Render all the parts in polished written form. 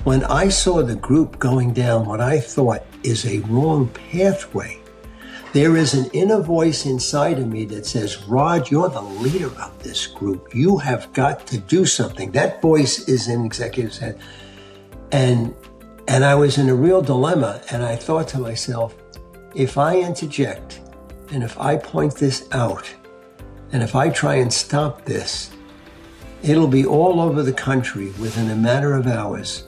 when I saw the group going down what I thought is a wrong pathway, there is an inner voice inside of me that says, Rod, you're the leader of this group. You have got to do something. That voice is in executive's head. And I was in a real dilemma. And I thought to myself, if I interject and if I point this out and if I try and stop this, it'll be all over the country within a matter of hours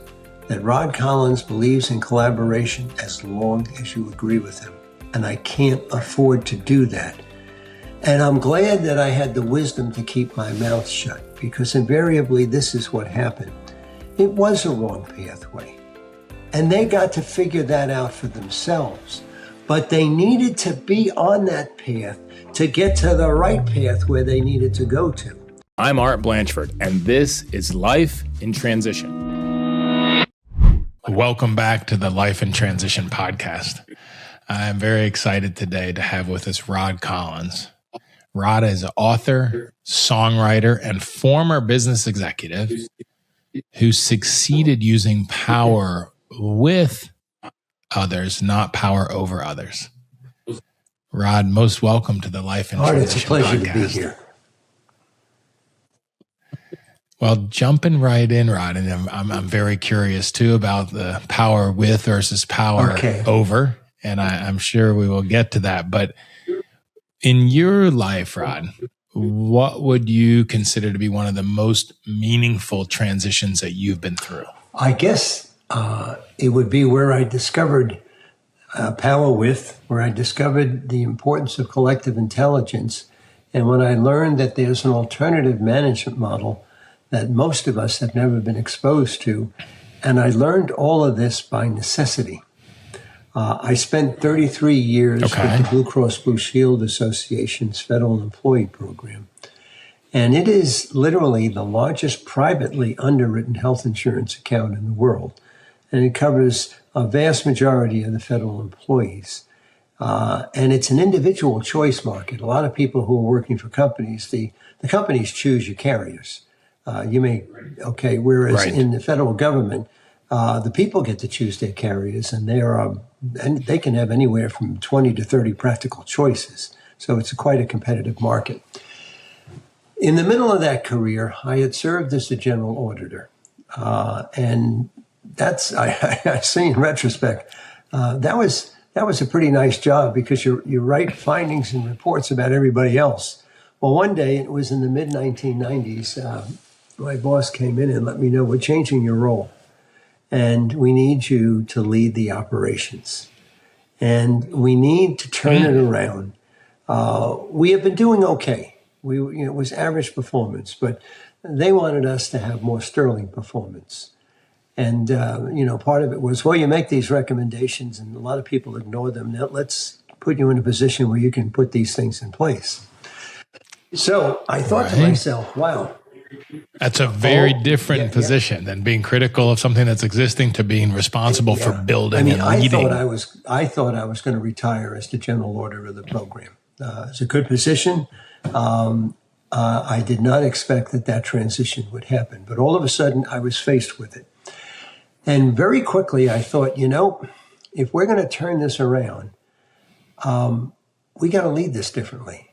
that Rod Collins believes in collaboration as long as you agree with him. And I can't afford to do that. And I'm glad that I had the wisdom to keep my mouth shut, because invariably this is what happened. It was a wrong pathway. And they got to figure that out for themselves. But they needed to be on that path to get to the right path where they needed to go to. I'm Art Blanchford, and this is Life in Transition. Welcome back to the Life in Transition podcast. I'm very excited today to have with us Rod Collins. Rod is an author, songwriter, and former business executive who succeeded using power with others, not power over others. Rod, most welcome to the Life in Transition podcast. It's a pleasure to be here. Well, jumping right in, Rod, and I'm very curious too about the power with versus power over, and I'm sure we will get to that. But in your life, Rod, what would you consider to be one of the most meaningful transitions that you've been through? I guess it would be where I discovered power with, where I discovered the importance of collective intelligence, and when I learned that there's an alternative management model that most of us have never been exposed to. And I learned all of this by necessity. I spent 33 years with the Blue Cross Blue Shield Association's Federal Employee Program. And it is literally the largest privately underwritten health insurance account in the world. And it covers a vast majority of the federal employees. And it's an individual choice market. A lot of people who are working for companies, the companies choose your carriers. Whereas in the federal government, the people get to choose their carriers, and they can have anywhere from 20 to 30 practical choices. So it's quite a competitive market. In the middle of that career, I had served as the general auditor. And that's, I see in retrospect, that was a pretty nice job, because you write findings and reports about everybody else. Well, one day, it was in the mid-1990s, my boss came in and let me know, we're changing your role, and we need you to lead the operations, and we need to turn it around. We have been doing okay. It was average performance, but they wanted us to have more sterling performance. And, part of it was, well, you make these recommendations and a lot of people ignore them. Now let's put you in a position where you can put these things in place. So I thought to myself, wow. That's a very different position than being critical of something that's existing to being responsible for building and leading. I thought I was going to retire as the general auditor of the program. It's a good position. I did not expect that transition would happen, but all of a sudden I was faced with it. And very quickly I thought, if we're going to turn this around, we got to lead this differently,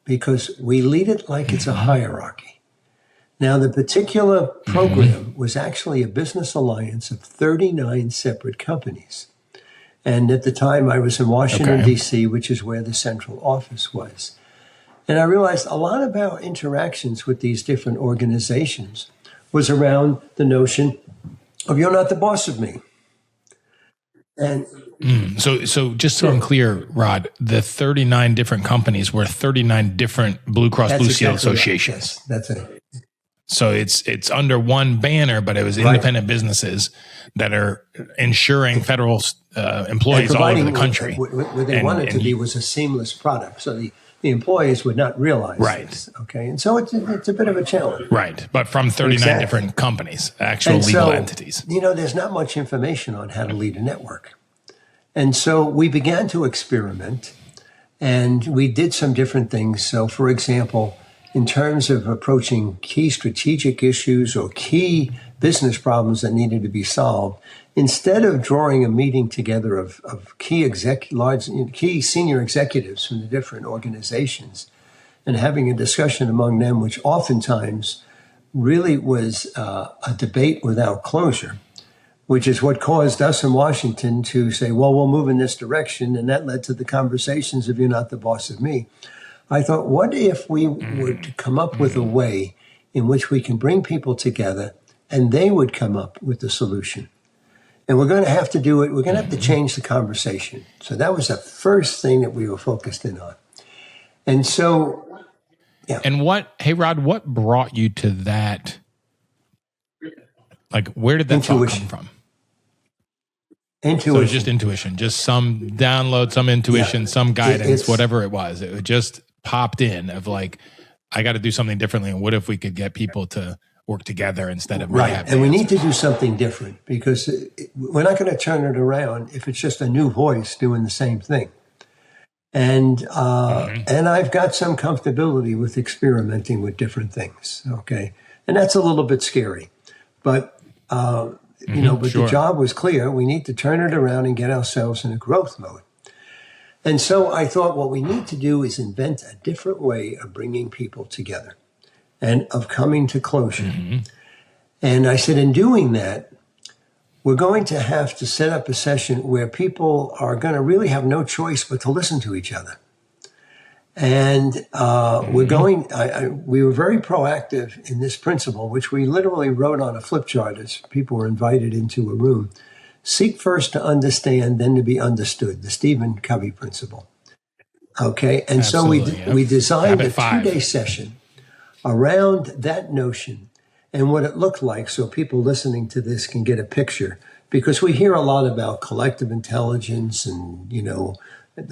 because we lead it like it's a hierarchy. Now, the particular program was actually a business alliance of 39 separate companies. And at the time, I was in Washington, D.C., which is where the central office was. And I realized a lot of our interactions with these different organizations was around the notion of, you're not the boss of me. And So just so I'm clear, Rod, the 39 different companies were 39 different Blue Cross Blue Shield associations. Yes, that's it. So it's under one banner, but it was independent businesses that are insuring federal employees all over the country. What they wanted to be was a seamless product, so the employees would not realize this. Okay, and so it's a bit of a challenge. Right, but from 39 different companies, actual legal entities. There's not much information on how to lead a network. And so we began to experiment, and we did some different things. So, for example, in terms of approaching key strategic issues or key business problems that needed to be solved, instead of drawing a meeting together of key senior executives from the different organizations and having a discussion among them, which oftentimes really was a debate without closure, which is what caused us in Washington to say, well, we'll move in this direction. And that led to the conversations of "you're not the boss of me." I thought, what if we were to come up with a way in which we can bring people together and they would come up with the solution? And we're going to have to do it. We're going to have to change the conversation. So that was the first thing that we were focused in on. And so, yeah. And hey, Rod, what brought you to that? Like, where did that thought come from? Intuition. So it's just intuition, just some download, some intuition, some guidance, whatever it was. It just popped in of like, I got to do something differently. And what if we could get people to work together instead of right? And we need to do something different, because we're not going to turn it around if it's just a new voice doing the same thing. And and I've got some comfortability with experimenting with different things. Okay, and that's a little bit scary, but. But the job was clear. We need to turn it around and get ourselves in a growth mode. And so I thought what we need to do is invent a different way of bringing people together and of coming to closure. And I said, in doing that, we're going to have to set up a session where people are going to really have no choice but to listen to each other. And we were very proactive in this principle, which we literally wrote on a flip chart as people were invited into a room. Seek first to understand, then to be understood, the Stephen Covey principle. Okay, and Absolutely, so we designed a 2-day session around that notion and what it looked like, so people listening to this can get a picture. Because we hear a lot about collective intelligence and,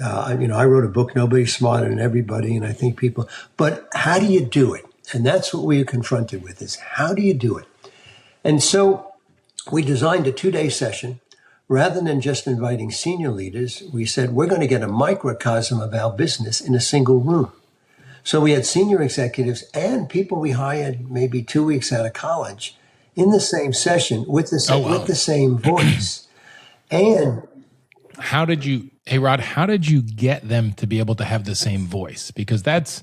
I wrote a book, Nobody's Smarter Than Everybody, and I think people, but how do you do it? And that's what we are confronted with, is how do you do it? And so we designed a 2-day session. Rather than just inviting senior leaders, we said, we're going to get a microcosm of our business in a single room. So we had senior executives and people we hired maybe 2 weeks out of college in the same session with the same voice. And Hey, Rod, how did you get them to be able to have the same voice? Because that's,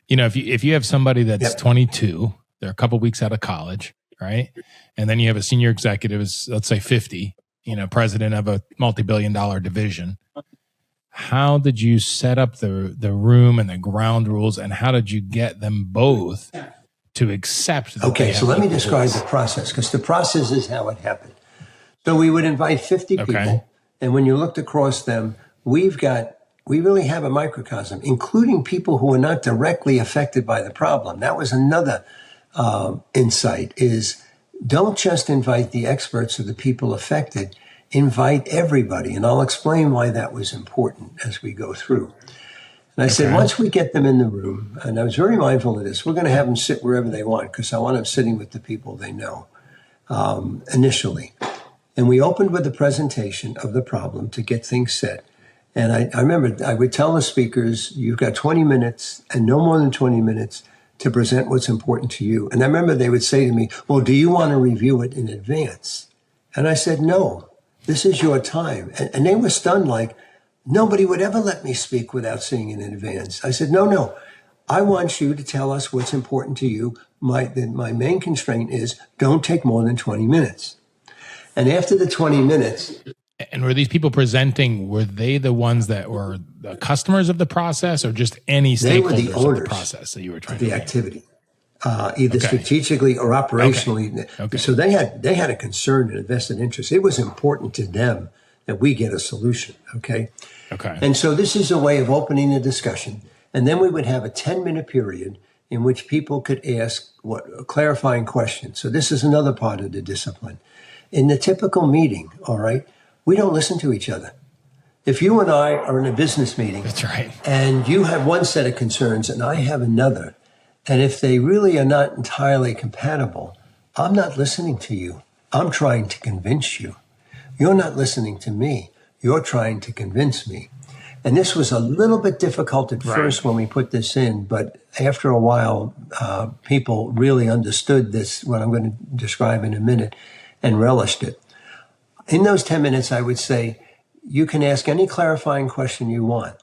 if you have somebody that's 22, they're a couple weeks out of college, right? And then you have a senior executive, let's say 50, president of a multi-billion-dollar division. How did you set up the room and the ground rules, and how did you get them both to accept that? Okay, so let me describe the process, because the process is how it happened. So we would invite 50 people. And when you looked across them, we really have a microcosm, including people who are not directly affected by the problem. That was another insight, is don't just invite the experts or the people affected, invite everybody. And I'll explain why that was important as we go through. And I said, once we get them in the room, and I was very mindful of this, we're going to have them sit wherever they want, because I want them sitting with the people they know initially. And we opened with a presentation of the problem to get things set. And I remember I would tell the speakers, you've got 20 minutes and no more than 20 minutes to present what's important to you. And I remember they would say to me, well, do you want to review it in advance? And I said, no, this is your time. And they were stunned, like, nobody would ever let me speak without seeing it in advance. I said, no, I want you to tell us what's important to you. My main constraint is don't take more than 20 minutes. And after the 20 minutes... And were these people presenting, were they the ones that were the customers of the process, or just any stakeholders of the process that you were trying to the activity, either strategically or operationally. Okay. So they had a concern and a vested interest. It was important to them that we get a solution, okay? And so this is a way of opening the discussion. And then we would have a 10-minute period in which people could ask clarifying questions. So this is another part of the discipline. In the typical meeting, all right, we don't listen to each other. If you and I are in a business meeting, that's right, and you have one set of concerns and I have another, and if they really are not entirely compatible, I'm not listening to you. I'm trying to convince you. You're not listening to me. You're trying to convince me. And this was a little bit difficult at Right. first when we put this in, but after a while, people really understood this, what I'm going to describe in a minute, and relished it. In those 10 minutes, I would say, you can ask any clarifying question you want.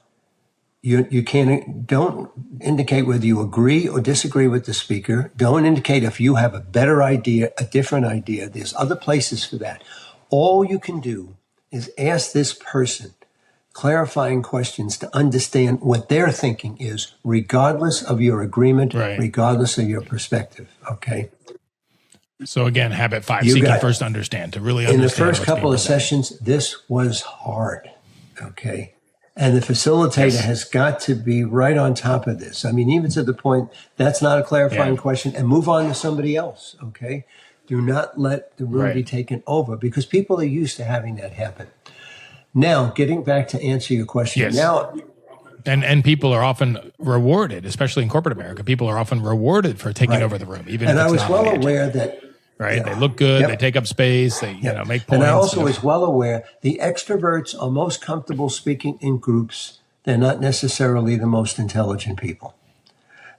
You can't, don't indicate whether you agree or disagree with the speaker. Don't indicate if you have a better idea, a different idea. There's other places for that. All you can do is ask this person clarifying questions to understand what their thinking is, regardless of your agreement, Right. regardless of your perspective. Okay. So again, habit 5, You seeking got it. first to understand, to really In the understand first what's being couple of presented. sessions, this was hard. Okay. And the facilitator Yes. has got to be right on top of this. I mean, even to the point that's not a clarifying Yeah. question, and move on to somebody else. Okay. Do not let the room be Right. taken over, because people are used to having that happen. Now, getting back to answer your question. Yes. Now, And people are often rewarded, especially in corporate America. People are often rewarded for taking Right. over the room, even and if I it's was not well on the agenda, aware that, right? yeah. They look good. Yep. They take up space. They Yep. make points. And I also was well aware the extroverts are most comfortable speaking in groups. They're not necessarily the most intelligent people.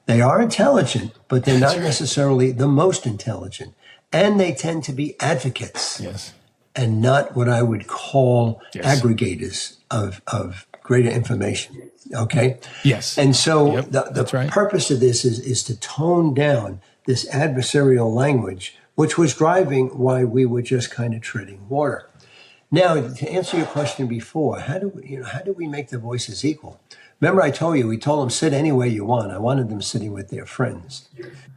They are intelligent, but they're not necessarily the most intelligent. And they tend to be advocates Yes. and not what I would call Yes. aggregators of greater information. Okay? Yes. And so Yep, the that's right. purpose of this is to tone down this adversarial language, which was driving why we were just kind of treading water. Now, to answer your question before, how do we make the voices equal? Remember, I told you, we told them sit any way you want. I wanted them sitting with their friends.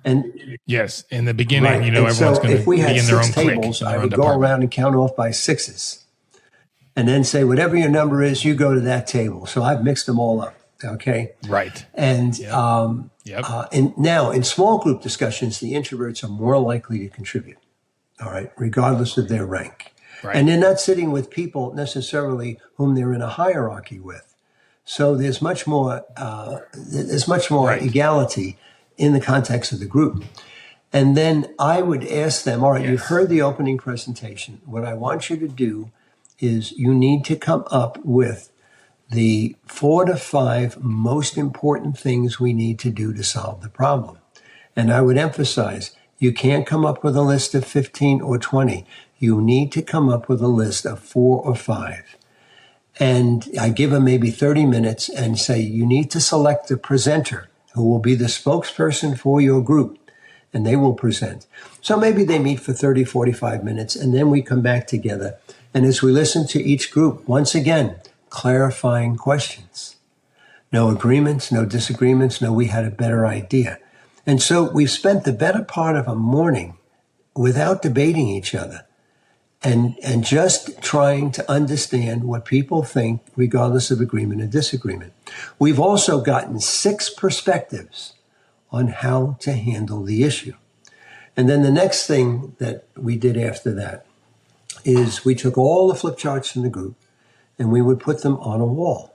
And Yes. In the beginning, right. And everyone's so going if we to had be in their 6 own clique, tables, in I their own would go department. around and count off by 6s. And then say, whatever your number is, you go to that table. So I've mixed them all up. Okay. Right. And Yep. now in small group discussions, the introverts are more likely to contribute. All right, regardless of their rank. Right. And they're not sitting with people necessarily whom they're in a hierarchy with. So there's much more Right. equality in the context of the group. And then I would ask them, all right, you've Yes. heard the opening presentation. What I want you to do is you need to come up with the 4 to 5 most important things we need to do to solve the problem. And I would emphasize, you can't come up with a list of 15 or 20. You need to come up with a list of 4 or 5. And I give them maybe 30 minutes and say, you need to select a presenter who will be the spokesperson for your group, and they will present. So maybe they meet for 30, 45 minutes, and then we come back together. And as we listen to each group, once again, clarifying questions. No agreements, no disagreements, no, we had a better idea. And so we've spent the better part of a morning without debating each other and just trying to understand what people think, regardless of agreement or disagreement. We've also gotten 6 perspectives on how to handle the issue. And then the next thing that we did after that is we took all the flip charts in the group and we would put them on a wall.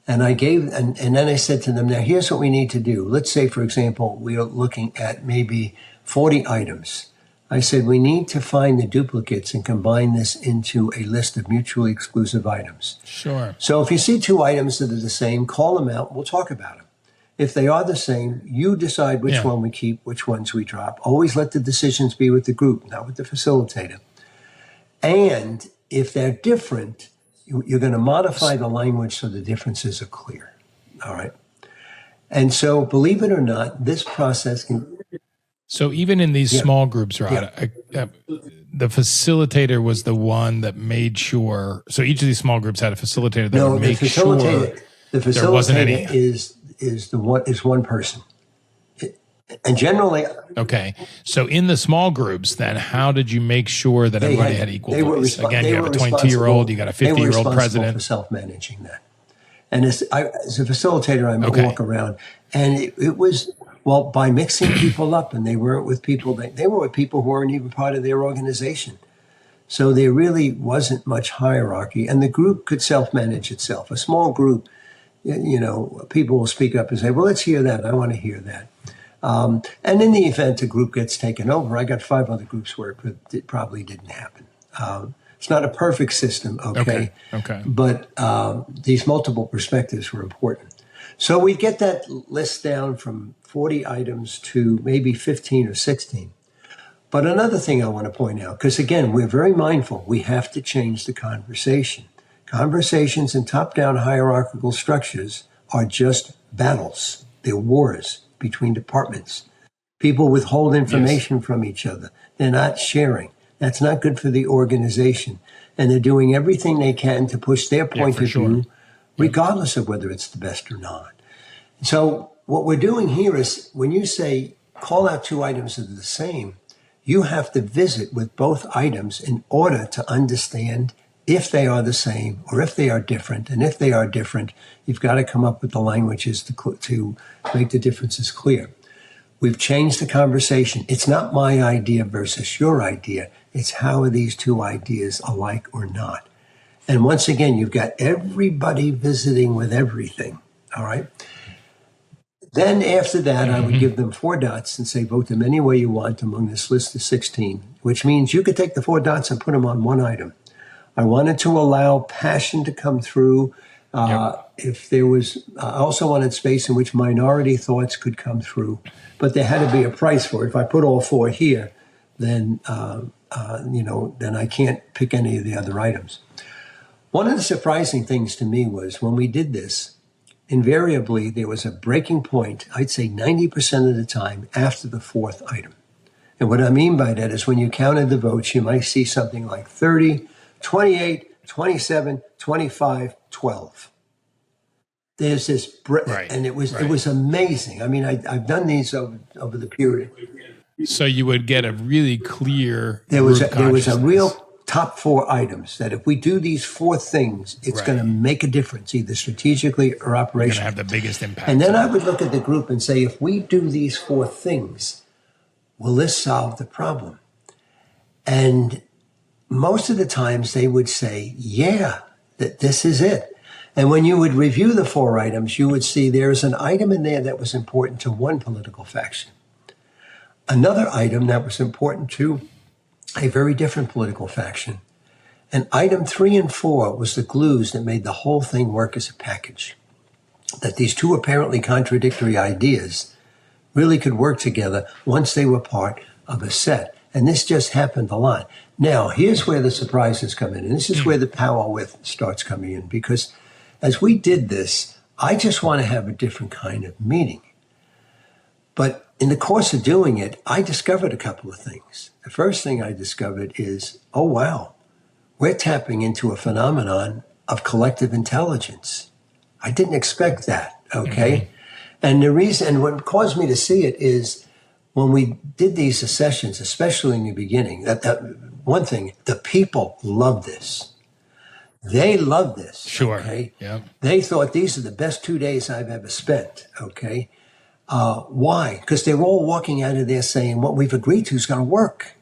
And and then I said to them, now here's what we need to do. Let's say, for example, we are looking at maybe 40 items. I said, we need to find the duplicates and combine this into a list of mutually exclusive items. Sure. So if you see 2 items that are the same, call them out. We'll talk about them. If they are the same, you decide which one we keep, which ones we drop. Always let the decisions be with the group, not with the facilitator. And if they're different, you're going to modify the language so the differences are clear. All right. And so, believe it or not, this process can. So even in these small groups, Rod, the facilitator was the one that made sure. So each of these small groups had a facilitator that would make sure the there wasn't any. facilitator is one person, and generally. Okay. So in the small groups, then how did you make sure that everybody had equal voice? Again, you have a 22-year-old, you got a 50-year-old president. For self-managing that. And as a facilitator, I walk around, and it was, well, by mixing people up, and they weren't with people, they were with people who weren't even part of their organization. So there really wasn't much hierarchy, and the group could self-manage itself. A small group, people will speak up and say, well, let's hear that. I want to hear that. And in the event a group gets taken over, I got 5 other groups where it probably didn't happen. It's not a perfect system, okay? Okay. But these multiple perspectives were important. So we get that list down from 40 items to maybe 15 or 16. But another thing I want to point out, because again, we're very mindful, we have to change the conversation. Conversations in top-down hierarchical structures are just battles. They're wars between departments. People withhold information from each other. They're not sharing. That's not good for the organization. And they're doing everything they can to push their point of view, regardless of whether it's the best or not. So what we're doing here is when you say call out two items that are the same, you have to visit with both items in order to understand if they are the same or if they are different. And if they are different, you've got to come up with the languages to make the differences clear. We've changed the conversation. It's not my idea versus your idea. It's how are these two ideas alike or not. And once again, you've got everybody visiting with everything. All right. Then after that, I would give them 4 dots and say, vote them any way you want among this list of 16, which means you could take the 4 dots and put them on one item. I wanted to allow passion to come through. If there was, I also wanted space in which minority thoughts could come through, but there had to be a price for it. If I put all 4 here, then, then I can't pick any of the other items. One of the surprising things to me was when we did this, invariably, there was a breaking point, I'd say 90% of the time, after the 4th item. And what I mean by that is when you counted the votes, you might see something like 30, 28, 27, 25, 12. There's this, and it was amazing. I mean, I've done these over the period. So you would get a really clear. There was a real top 4 items that if we do these 4 things, it's going to make a difference, either strategically or operationally. Going to have the biggest impact. And then I would look at the group and say, if we do these 4 things, will this solve the problem? And most of the times they would say, yeah, that this is it. And when you would review the 4 items, you would see there's an item in there that was important to one political faction. Another item that was important to a very different political faction. And item 3 and 4 was the glues that made the whole thing work as a package. That these 2 apparently contradictory ideas really could work together once they were part of a set. And this just happened a lot. Now, here's where the surprises come in. And this is where the power with starts coming in. Because as we did this, I just want to have a different kind of meeting. But in the course of doing it, I discovered a couple of things. The first thing I discovered is, oh, wow, we're tapping into a phenomenon of collective intelligence. I didn't expect that, okay? And the reason, and what caused me to see it is when we did these sessions, especially in the beginning, that one thing, the people love this. They love this. Sure. Okay? Yep. They thought these are the best 2 days I've ever spent, okay? Why? Because they're all walking out of there saying what we've agreed to is going to work.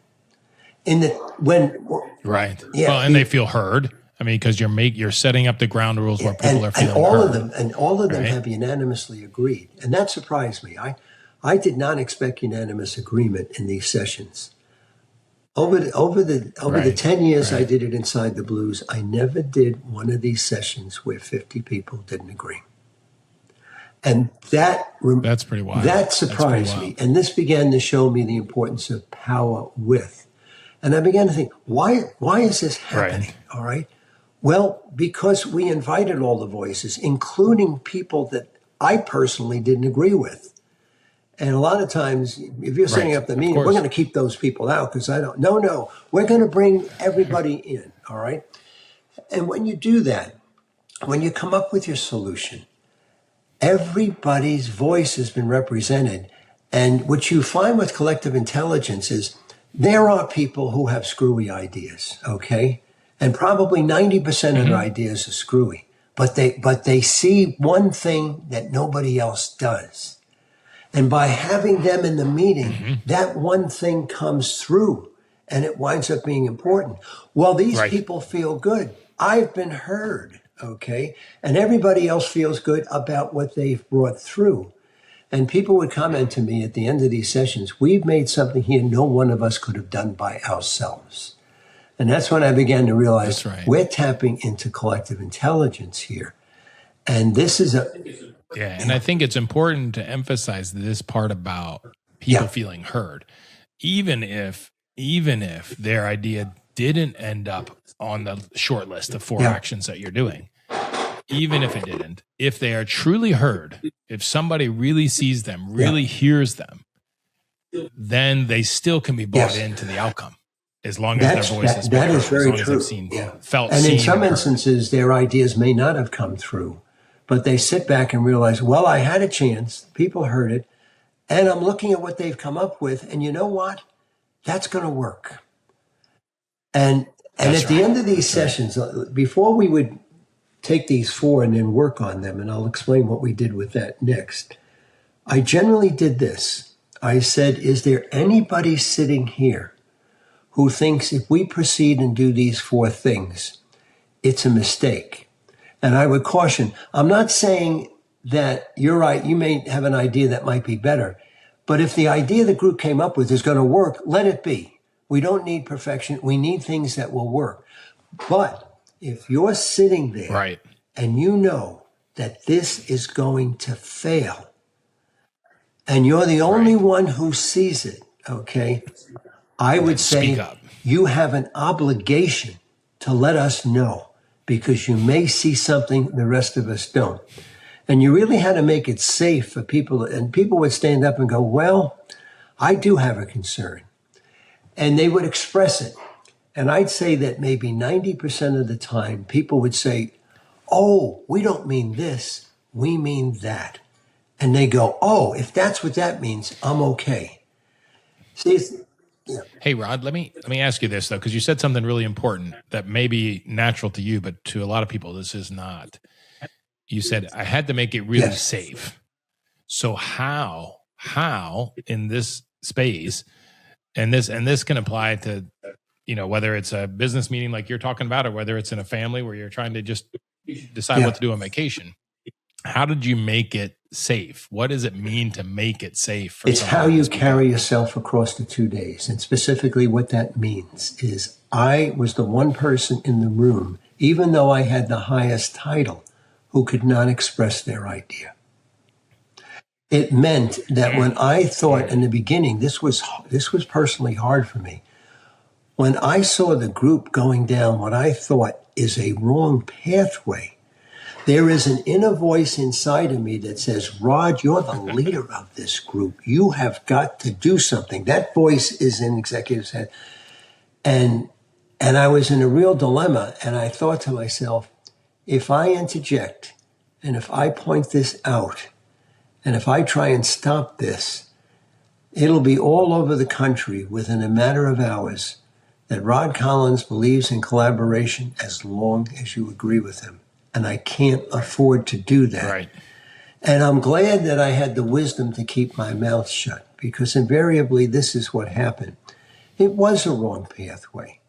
Right. Yeah, well, and they feel heard. I mean, because you're setting up the ground rules where people are feeling heard. All of them have unanimously agreed, and that surprised me. I did not expect unanimous agreement in these sessions. Over the 10 years I did it inside the Blues, I never did one of these sessions where 50 people didn't agree. And that's pretty wild. That surprised me. And this began to show me the importance of power with. And I began to think, why is this happening? All right. Well, because we invited all the voices, including people that I personally didn't agree with. And a lot of times, if you're setting up the meeting, we're going to keep those people out because I don't. No, we're going to bring everybody in. All right. And when you do that, when you come up with your solution, everybody's voice has been represented. And what you find with collective intelligence is there are people who have screwy ideas, okay? And probably 90% of their ideas are screwy. But they see one thing that nobody else does. And by having them in the meeting, that one thing comes through and it winds up being important. Well, these people feel good. I've been heard, okay? And everybody else feels good about what they've brought through. And people would comment to me at the end of these sessions, we've made something here no one of us could have done by ourselves. And that's when I began to realize That's right. we're tapping into collective intelligence here. And this is Yeah. And I think it's important to emphasize this part about people yeah, feeling heard, even if their idea didn't end up on the short list of 4 yeah, actions that you're doing. Even if it didn't, if they are truly heard, if somebody really sees them, really hears them, then they still can be bought yes. into the outcome as long as their voice has been That heard, is very as long as true. they've seen, felt, And in seen, some and heard. instances, their ideas may not have come through, but they sit back and realize, well, I had a chance. People heard it. And I'm looking at what they've come up with. And you know what? That's going to work. And That's at the right. end of these That's sessions, before we would take these 4 and then work on them, and I'll explain what we did with that next, I generally did this. I said, is there anybody sitting here who thinks if we proceed and do these 4 things, it's a mistake? And I would caution, I'm not saying that you're right, you may have an idea that might be better, but if the idea the group came up with is going to work, let it be. We don't need perfection. We need things that will work. But if you're sitting there right. and you know that this is going to fail, and you're the only one who sees it, okay, I would Speak say up. you have an obligation to let us know, because you may see something the rest of us don't. And you really had to make it safe for people, and people would stand up and go, well, I do have a concern. And they would express it. And I'd say that maybe 90% of the time, people would say, oh, we don't mean this, we mean that. And they go, oh, if that's what that means, I'm okay. See, Hey, Rod, let me ask you this, though, because you said something really important that may be natural to you, but to a lot of people, this is not. You said, I had to make it really yes. safe. So how in this space, and this can apply to, whether it's a business meeting like you're talking about, or whether it's in a family where you're trying to just decide what to do on vacation. How did you make it safe? What does it mean to make it safe? For It's how you carry yourself across the 2 days. And specifically what that means is I was the one person in the room, even though I had the highest title, who could not express their idea. It meant that when I thought in the beginning, this was personally hard for me. When I saw the group going down what I thought is a wrong pathway, there is an inner voice inside of me that says, Rod, you're the leader of this group. You have got to do something. That voice is in executive's head. And I was in a real dilemma. And I thought to myself, if I interject and if I point this out and if I try and stop this, it'll be all over the country within a matter of hours that Rod Collins believes in collaboration as long as you agree with him. And I can't afford to do that. Right. And I'm glad that I had the wisdom to keep my mouth shut, because invariably this is what happened. It was a wrong pathway.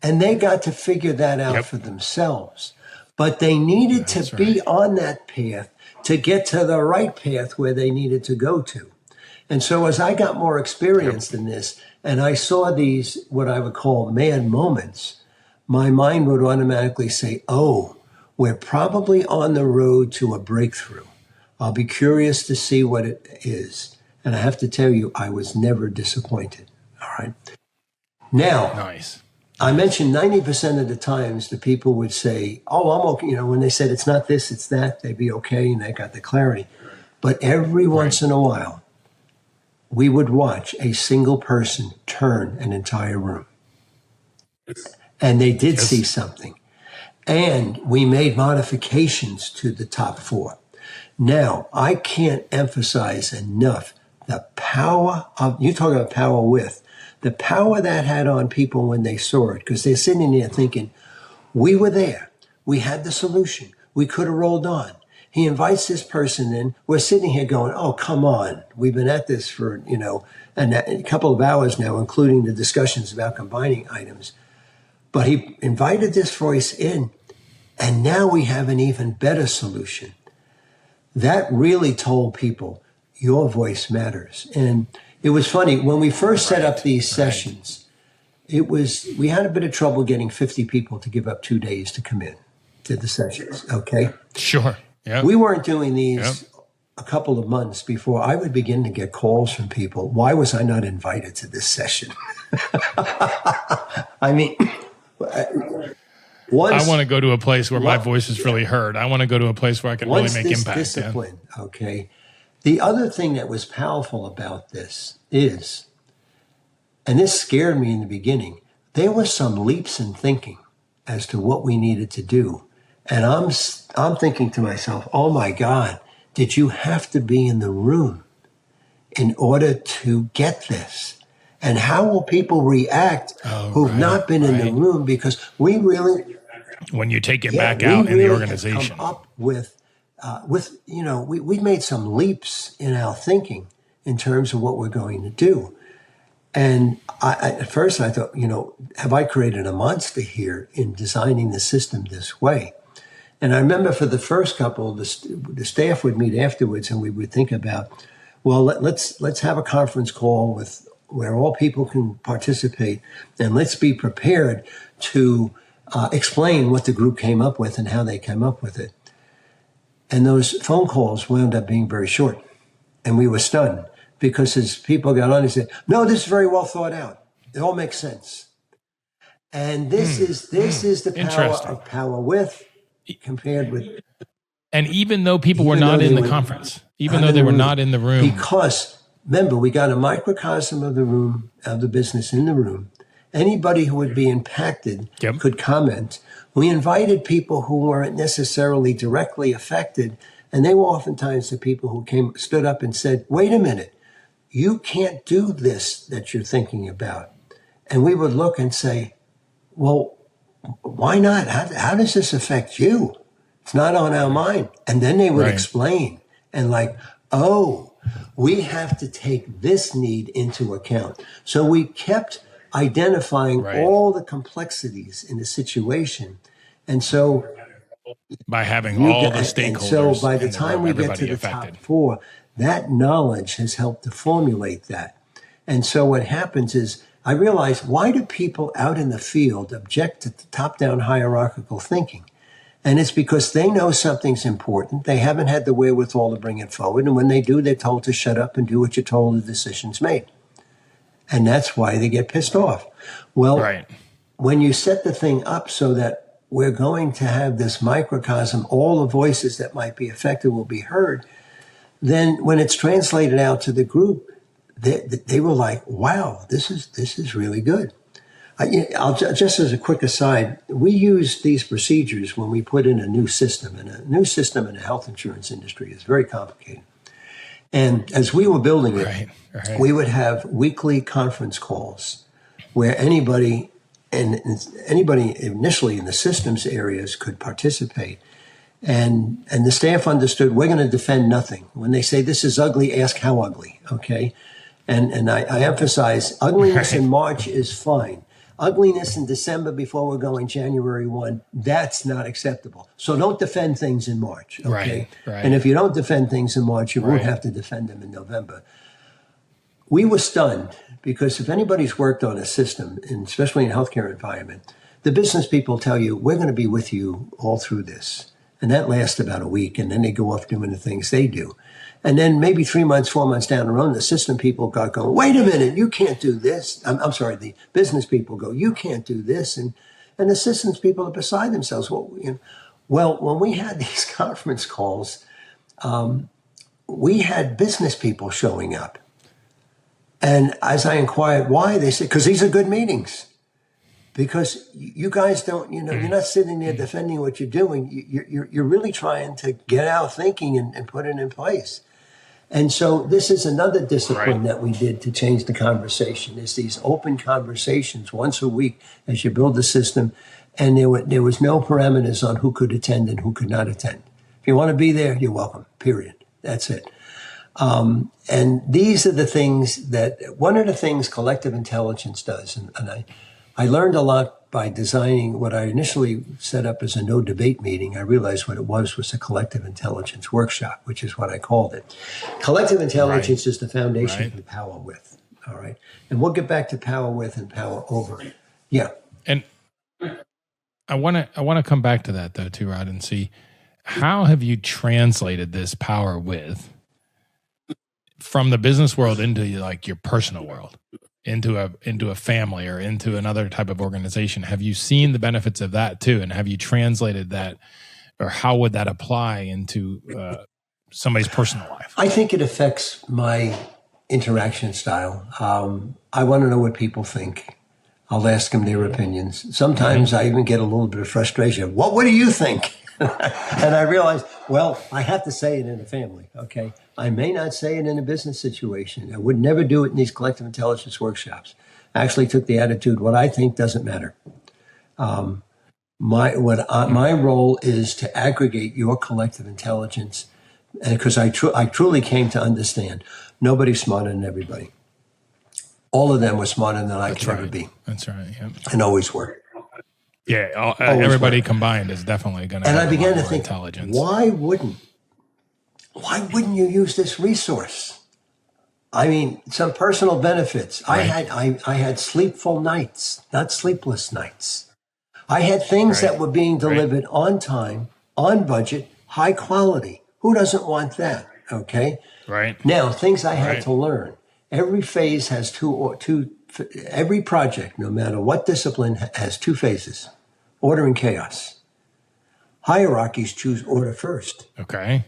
And they got to figure that out for themselves. But they needed to be on that path to get to the right path where they needed to go to. And so as I got more experienced in this, and I saw these, what I would call mad moments, my mind would automatically say, oh, we're probably on the road to a breakthrough. I'll be curious to see what it is. And I have to tell you, I was never disappointed. All right. Now, Nice. I mentioned 90% of the times the people would say, oh, I'm okay. When they said it's not this, it's that, they'd be okay, and they got the clarity. But every once in a while, we would watch a single person turn an entire room. And they did see something. And we made modifications to the top 4. Now, I can't emphasize enough the power of, you talk about power with, the power that had on people when they saw it, because they're sitting there thinking, we were there. We had the solution. We could have rolled on. He invites this person in. We're sitting here going, oh, come on. We've been at this for, a couple of hours now, including the discussions about combining items. But he invited this voice in, and now we have an even better solution. That really told people, your voice matters. And it was funny, when we first set up these sessions, we had a bit of trouble getting 50 people to give up 2 days to come in to the sessions. Okay. Sure. Yeah. We weren't doing these a couple of months before I would begin to get calls from people. Why was I not invited to this session? I mean, I want to go to a place where my voice is really heard. I want to go to a place where I can really make impact. Discipline, okay. The other thing that was powerful about this is, and this scared me in the beginning, there were some leaps in thinking as to what we needed to do. And I'm thinking to myself, oh my God, did you have to be in the room in order to get this? And how will people react who've not been in the room? Because we really... When you take it back out in the organization. Come up with we've made some leaps in our thinking in terms of what we're going to do. And at first I thought, have I created a monster here in designing the system this way? And I remember for the first couple, the staff would meet afterwards and we would think about, well, let's have a conference call where all people can participate, and let's be prepared to explain what the group came up with and how they came up with it. And those phone calls wound up being very short. And we were stunned because as people got on, they said, no, this is very well thought out. It all makes sense. And this is the power of power with compared with. And even though people were not in the conference, even though they were not in the room. Because remember, we got a microcosm of the room, of the business in the room. Anybody who would be impacted could comment. We invited people who weren't necessarily directly affected, and they were oftentimes the people who stood up and said, wait a minute, you can't do this that you're thinking about. And we would look and say, well, why not? How does this affect you? It's not on our mind. And then they would explain and we have to take this need into account. So we kept identifying all the complexities in the situation. And so by having all the stakeholders. And so by the time we get to the top four, that knowledge has helped to formulate that. And so what happens is I realize, why do people out in the field object to the top-down hierarchical thinking? And it's because they know something's important. They haven't had the wherewithal to bring it forward. And when they do, they're told to shut up and do what you're told, the decision's made. And that's why they get pissed off. Well, when you set the thing up so that we're going to have this microcosm, all the voices that might be affected will be heard, then when it's translated out to the group, they were like, wow, this is really good. Just as a quick aside, we use these procedures when we put in a new system. And a new system in the health insurance industry is very complicated. And as we were building it, we would have weekly conference calls where anybody initially in the systems areas could participate. And the staff understood we're going to defend nothing. When they say this is ugly, ask how ugly, okay? And I emphasize ugliness in March is fine. Ugliness in December before we're going January 1, that's not acceptable. So don't defend things in March, okay? Right. And if you don't defend things in March, you won't have to defend them in November. We were stunned because if anybody's worked on a system, and especially in a healthcare environment, the business people tell you, we're going to be with you all through this. And that lasts about a week, and then they go off doing the things they do. And then maybe 3 months, 4 months down the road, the system people got going, wait a minute, you can't do this. I'm sorry, the business people go, you can't do this. And the systems people are beside themselves. Well, when we had these conference calls, we had business people showing up. And as I inquired why, they said, because these are good meetings. Because you guys don't, you're not sitting there defending what you're doing. You're really trying to get out thinking and put it in place. And so this is another discipline that we did to change the conversation, is these open conversations once a week as you build the system. And there was no parameters on who could attend and who could not attend. If you want to be there, you're welcome, period. That's it. And these are the things one of the things collective intelligence does. And I learned a lot by designing what I initially set up as a no debate meeting. I realized what it was a collective intelligence workshop, which is what I called it. Collective intelligence is the foundation for power with. All right. And we'll get back to power with and power over. Yeah. And I want to come back to that though too, Rod, and see how have you translated this power with from the business world into like your personal world, into a family or into another type of organization. Have you seen the benefits of that too, and have you translated that, or how would that apply into somebody's personal life? I think it affects my interaction style. I want to know what people think. I'll ask them their opinions. Sometimes I even get a little bit of frustration. What do you think? And I realize, well, I have to say it in a family, okay? I may not say it in a business situation. I would never do it in these collective intelligence workshops. I actually took the attitude, what I think doesn't matter. My role is to aggregate your collective intelligence, because I truly came to understand nobody's smarter than everybody. All of them were smarter than I could ever be. That's right. Yeah. And always were. Yeah. Everybody combined is definitely going to. And I began to think, intelligence. why wouldn't you use this resource? I mean, some personal benefits. Right. I had sleepful nights, not sleepless nights. I had things that were being delivered on time, on budget, high quality. Who doesn't want that? Okay. Right. Now, things I had to learn. Every phase has every project, no matter what discipline, has two phases: order and chaos. Hierarchies choose order first. Okay.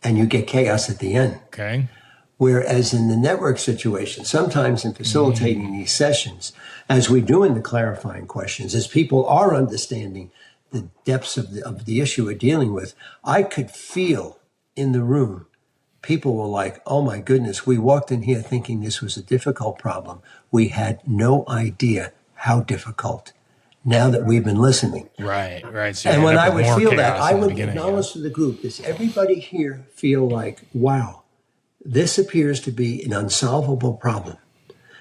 And you get chaos at the end. Okay. Whereas in the network situation, sometimes in facilitating these sessions, as we do in the clarifying questions, as people are understanding the depths of the issue we're dealing with, I could feel in the room, people were like, oh my goodness, we walked in here thinking this was a difficult problem. We had no idea how difficult, now that we've been listening. Right. So and when I would feel that, I would acknowledge to the group, does everybody here feel like, wow, this appears to be an unsolvable problem?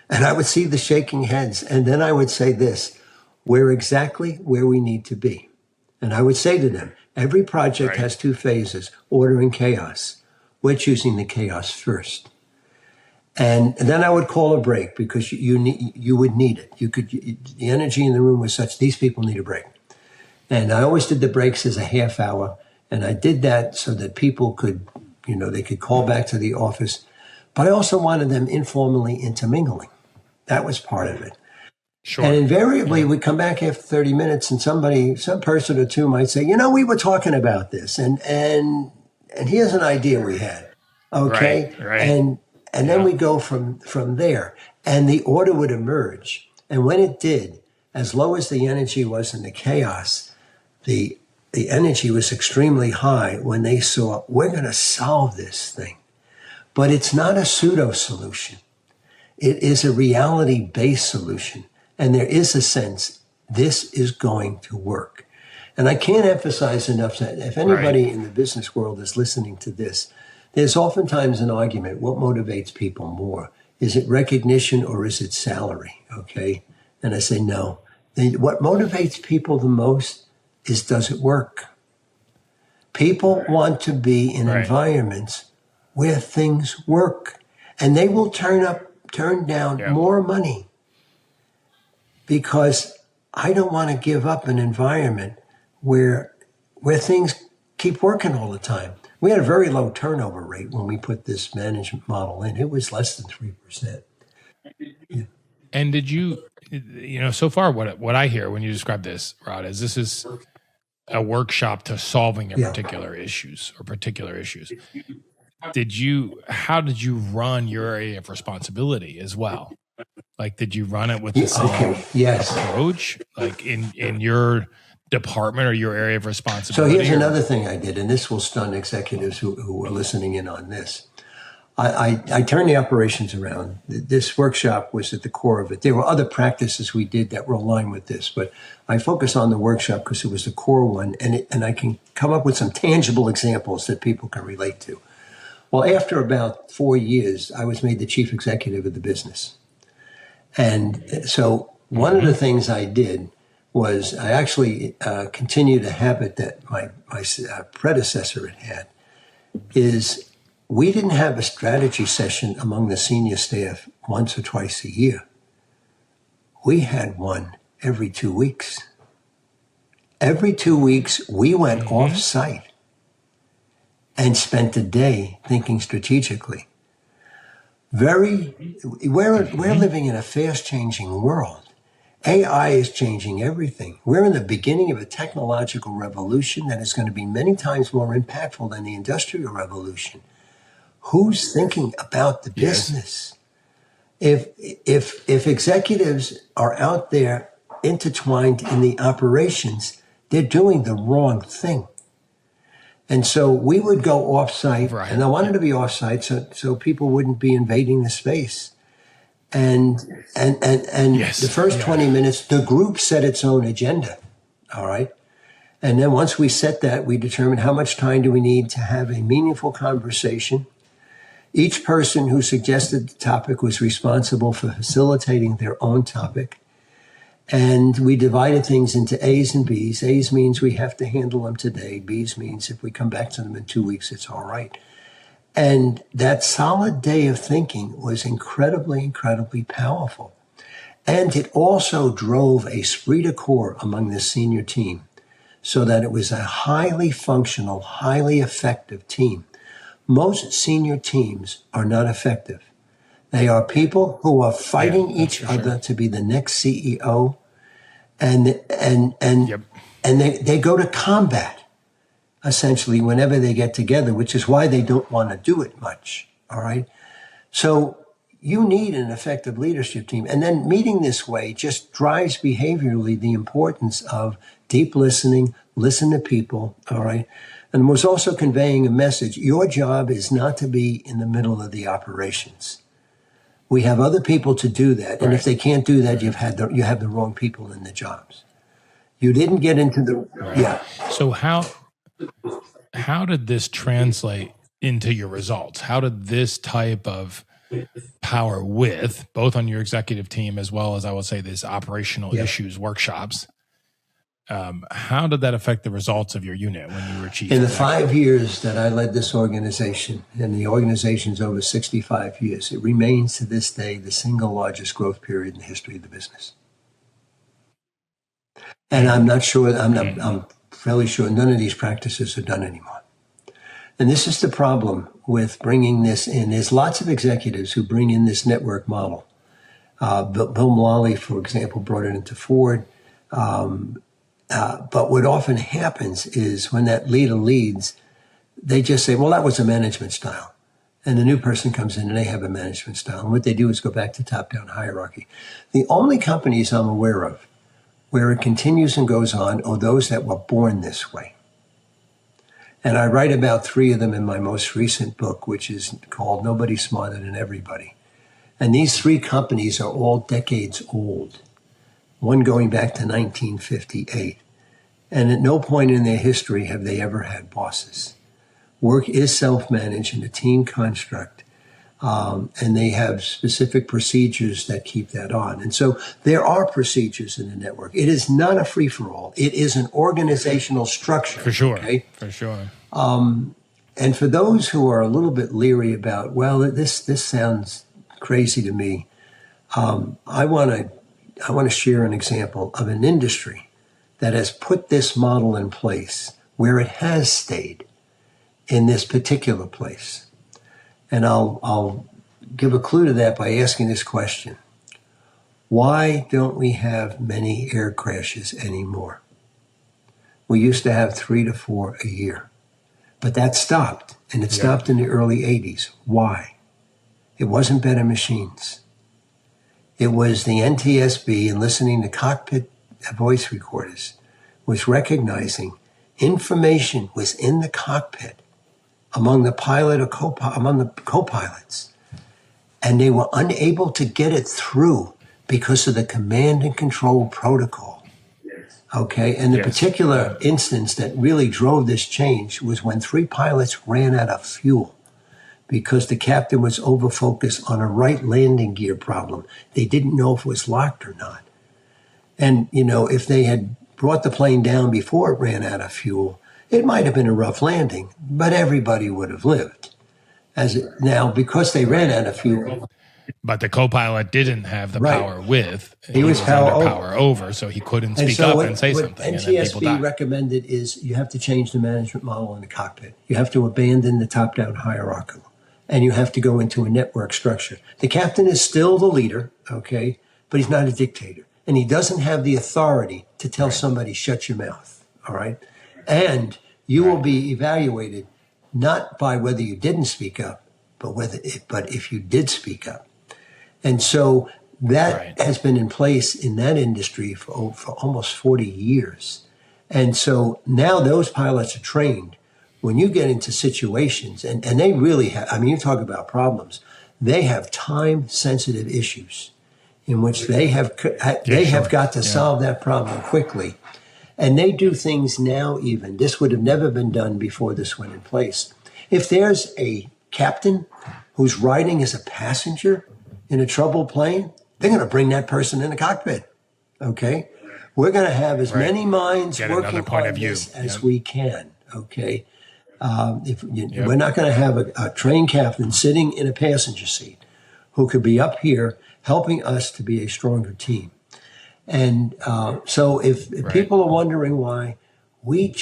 And I would see the shaking heads, and then I would say this, we're exactly where we need to be. And I would say to them, every project has two phases, order and chaos. We're choosing the chaos first. And then I would call a break, because you would need it. The energy in the room was such, these people need a break. And I always did the breaks as a half hour. And I did that so that people could, they could call back to the office. But I also wanted them informally intermingling. That was part of it. Sure. And invariably, we'd come back after 30 minutes and some person or two might say, we were talking about this. And here's an idea we had. Okay. Right. And then we go from there, and the order would emerge. And when it did, as low as the energy was in the chaos, the energy was extremely high when they saw, we're going to solve this thing. But it's not a pseudo solution. It is a reality-based solution. And there is a sense this is going to work. And I can't emphasize enough that if anybody in the business world is listening to this, there's oftentimes an argument, what motivates people more? Is it recognition or is it salary? Okay. And I say, no. What motivates people the most is, does it work? People want to be in environments where things work, and they will turn down more money, because I don't want to give up an environment where things keep working all the time. We had a very low turnover rate when we put this management model in. It was less than 3%. Yeah. And did you, so far what I hear when you describe this, Rod, is this is a workshop to solving particular issues. How did you run your area of responsibility as well? Like, did you run it with the same approach, like in your department or your area of responsibility? So here's another thing I did, and this will stun executives who are listening in on this. I turned the operations around. This workshop was at the core of it. There were other practices we did that were aligned with this, but I focused on the workshop because it was the core one, and I can come up with some tangible examples that people can relate to. Well, after about 4 years, I was made the chief executive of the business. And so one of the things I did was I actually continued a habit that my predecessor had, is we didn't have a strategy session among the senior staff once or twice a year. We had one every 2 weeks. Every 2 weeks, we went off-site and spent a day thinking strategically. We're living in a fast-changing world. AI is changing everything. We're in the beginning of a technological revolution that is going to be many times more impactful than the Industrial Revolution. Who's thinking about the business? If executives are out there intertwined in the operations, they're doing the wrong thing. And so we would go off-site, and I wanted to be off-site so people wouldn't be invading the space. And the first 20 minutes, the group set its own agenda, all right? And then once we set that, we determined how much time do we need to have a meaningful conversation. Each person who suggested the topic was responsible for facilitating their own topic. And we divided things into A's and B's. A's means we have to handle them today. B's means if we come back to them in 2 weeks, it's all right. And that solid day of thinking was incredibly, incredibly powerful. And it also drove a esprit de corps among the senior team so that it was a highly functional, highly effective team. Most senior teams are not effective. They are people who are fighting each other to be the next CEO, and they go to combat essentially whenever they get together, which is why they don't want to do it much. All right. So you need an effective leadership team. And then meeting this way just drives behaviorally the importance of deep listening, listen to people. All right. And was also conveying a message. Your job is not to be in the middle of the operations. We have other people to do that. And if they can't do that, you have the wrong people in the jobs. You didn't get into the, So how did this translate into your results? How did this type of power with both on your executive team as well as I would say these operational issues workshops? How did that affect the results of your unit when you were chief? In the 5 years that I led this organization, and the organization's over 65 years, it remains to this day the single largest growth period in the history of the business. And I'm fairly sure none of these practices are done anymore. And this is the problem with bringing this in. There's lots of executives who bring in this network model. Bill Mullally, for example, brought it into Ford. But what often happens is when that leader leads, they just say, well, that was a management style. And the new person comes in and they have a management style. And what they do is go back to top-down hierarchy. The only companies I'm aware of where it continues and goes on are those that were born this way. And I write about 3 of them in my most recent book, which is called Nobody's Smarter Than Everybody. And these 3 companies are all decades old, one going back to 1958. And at no point in their history have they ever had bosses. Work is self-managed in a team construct, and they have specific procedures that keep that on. And so there are procedures in the network. It is not a free-for-all. It is an organizational structure. For sure. Okay? For sure. And for those who are a little bit leery about, well, this sounds crazy to me, I want to share an example of an industry that has put this model in place where it has stayed in this particular place. And I'll give a clue to that by asking this question. Why don't we have many air crashes anymore? We used to have 3 to 4 a year, but that stopped, and it stopped in the early 80s. Why? It wasn't better machines. It was the NTSB and listening to cockpit voice recorders was recognizing information was in the cockpit among the pilot or among the co-pilots, and they were unable to get it through because of the command and control protocol. Okay, and the particular instance that really drove this change was when 3 pilots ran out of fuel because the captain was over-focused on a right landing gear problem. They didn't know if it was locked or not. And, if they had brought the plane down before it ran out of fuel, it might have been a rough landing, but everybody would have lived. Now, because they ran out of fuel. But the co-pilot didn't have the Right. power with. He was under power power over, so he couldn't speak so up and say what something, and then people NTSB died. recommended is you have to change the management model in the cockpit. You have to abandon the top-down hierarchy, and you have to go into a network structure. The captain is still the leader, okay, but he's not a dictator, and he doesn't have the authority to tell somebody, shut your mouth, all right? And you will be evaluated not by whether you didn't speak up, but if you did speak up. And so that has been in place in that industry for almost 40 years. And so now those pilots are trained. When you get into situations, and they really have, I mean, you talk about problems, they have time-sensitive issues in which they have got to solve that problem quickly. And they do things now even. This would have never been done before this went in place. If there's a captain who's riding as a passenger in a troubled plane, they're going to bring that person in the cockpit, okay? We're going to have as many minds working on this as we can, okay? We're not going to have a trained captain sitting in a passenger seat who could be up here helping us to be a stronger team. And so if people are wondering why, when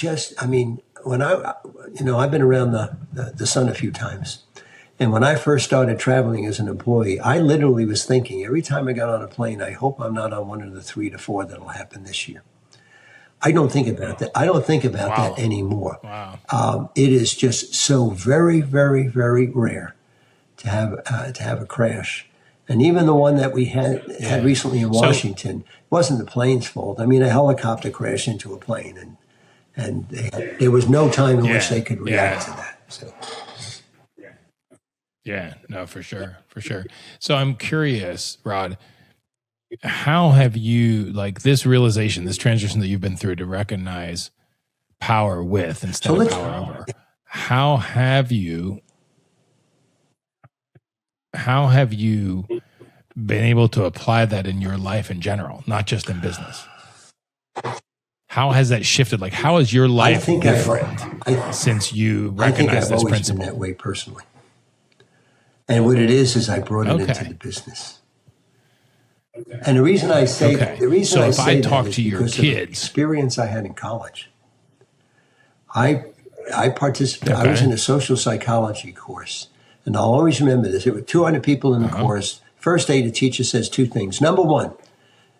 I've been around the sun a few times. And when I first started traveling as an employee, I literally was thinking every time I got on a plane, I hope I'm not on one of the 3 to 4 that'll happen this year. I don't think about that. I don't think about that anymore. Wow. It is just so very, very, very rare to have a crash. And even the one that we had recently in Washington wasn't the plane's fault. I mean, a helicopter crashed into a plane, and there was no time in which they could react to that. So. Yeah, no, for sure. So I'm curious, Rod, how have you, like this realization, this transition that you've been through to recognize power with instead of power over, how have you been able to apply that in your life in general, not just in business? How has that shifted? Like, how is your life different since you recognize this principle? I think I've always been that way personally. And what it is I brought it into the business. And the reason I say if I talk to your kids, of the experience I had in college. I participated. I was in a social psychology course, and I'll always remember this. There were 200 people in the course. First day, the teacher says 2 things. Number 1,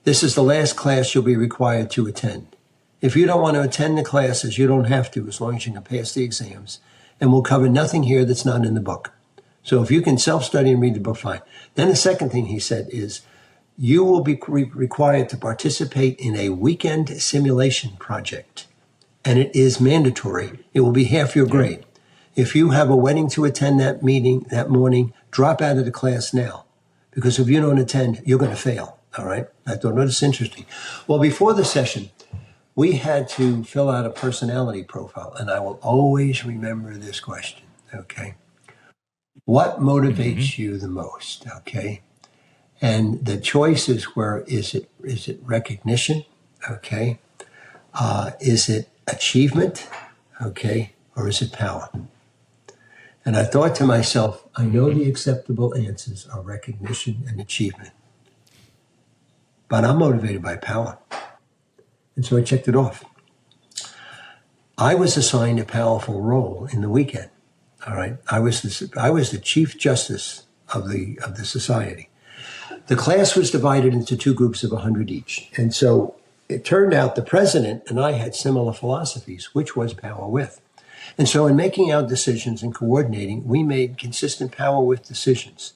this is the last class you'll be required to attend. If you don't want to attend the classes, you don't have to, as long as you can pass the exams. And we'll cover nothing here that's not in the book. So if you can self-study and read the book, fine. Then the second thing he said is, you will be required to participate in a weekend simulation project. And it is mandatory. It will be half your grade. If you have a wedding to attend that meeting that morning, drop out of the class now. Because if you don't attend, you're going to fail. All right? I thought, no, that's interesting. Well, before the session, we had to fill out a personality profile. And I will always remember this question, okay? What motivates you the most, okay? And the choices were, is it recognition, okay? Is it achievement, okay? Or is it power? And I thought to myself, I know the acceptable answers are recognition and achievement. But I'm motivated by power. And so I checked it off. I was assigned a powerful role in the weekend. All right, I was the chief justice of the society. The class was divided into 2 groups of 100 each, and so it turned out the president and I had similar philosophies, which was power with. And so in making our decisions and coordinating, we made consistent power with decisions.